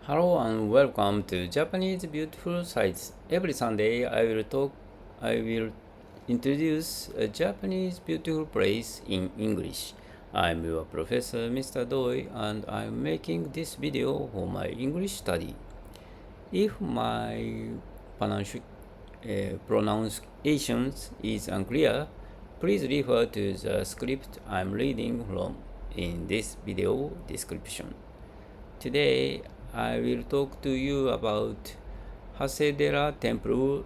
Hello and welcome to Japanese Beautiful Sights. Every Sunday I will introduce a Japanese beautiful place in English. I'm your professor Mr. Doi and I'm making this video for my English study. If my pronunciation is unclear, please refer to the script I'm reading from in this video description. Today I will talk to you about Hasedera Temple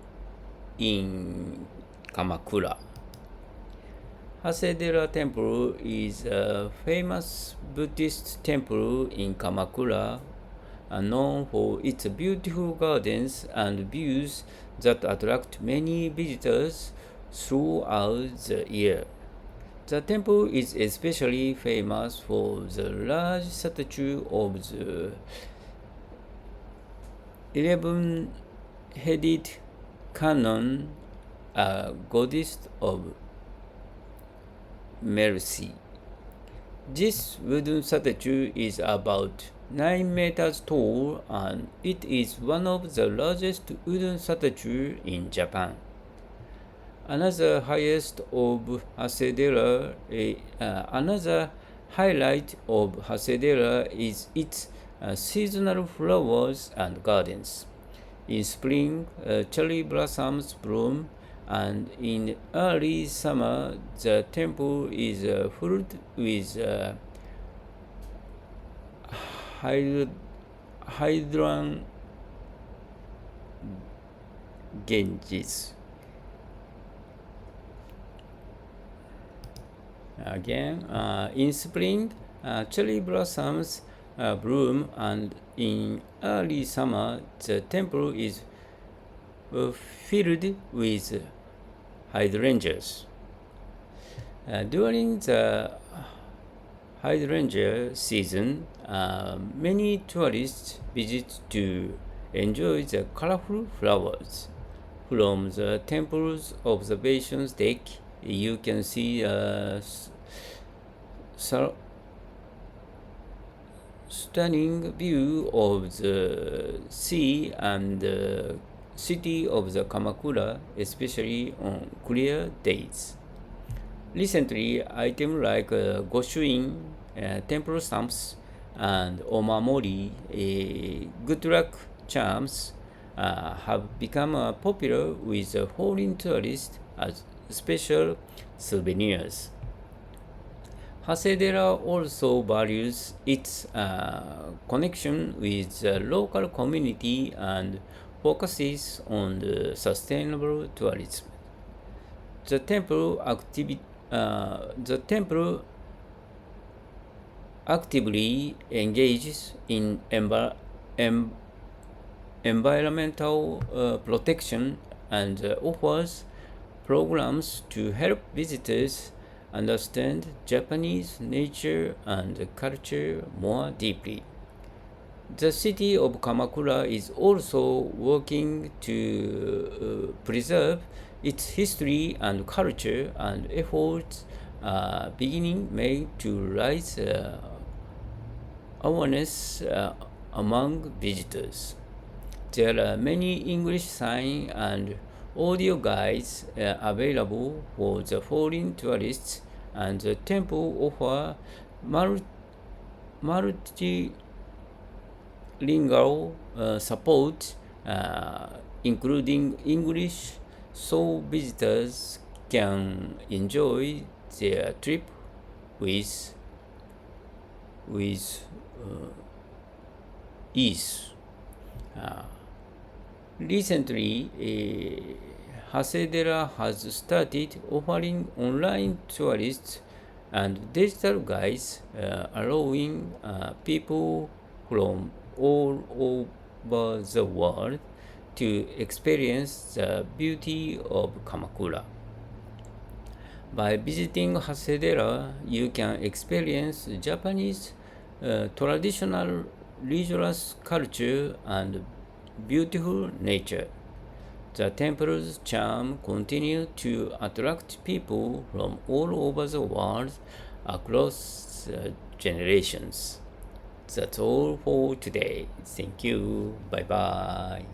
in Kamakura. Hasedera Temple is a famous Buddhist temple in Kamakura, known for its beautiful gardens and views that attract many visitors throughout the year. The temple is especially famous for the large statue of the Eleven-Headed Kannon, a goddess of mercy. This wooden statue is about 9 meters tall and it is one of the largest wooden statues in Japan. Another highlight of Hasedera is its seasonal flowers and gardens. In spring, cherry blossoms bloom, and in early summer, the temple is filled with hydrangeas. Again, in spring, cherry blossoms bloom, and in early summer, the temple is filled with hydrangeas. During the hydrangea season, many tourists visit to enjoy the colorful flowers. From the temple's observation deck, you can see a stunning view of the sea and the city of the Kamakura, especially on clear days. Recently, items like Goshuin, temple stamps, and omamori, good luck charms, have become popular with foreign tourists as special souvenirs. Hasedera also values its connection with the local community and focuses on the sustainable tourism. The temple actively engages in environmental protection and offers programs to help visitors understand Japanese nature and culture more deeply. The city of Kamakura is also working to preserve its history and culture, and efforts are beginning made to raise awareness among visitors. There are many English sign and audio guides available for the foreign tourists, and the temple offers multilingual support, including English, so visitors can enjoy their trip with ease. Recently, Hasedera has started offering online tourists and digital guides, allowing people from all over the world to experience the beauty of Kamakura. By visiting Hasedera, you can experience Japanese traditional religious culture and beautiful nature. The temple's charm continues to attract people from all over the world across generations. That's all for today. Thank you. Bye bye.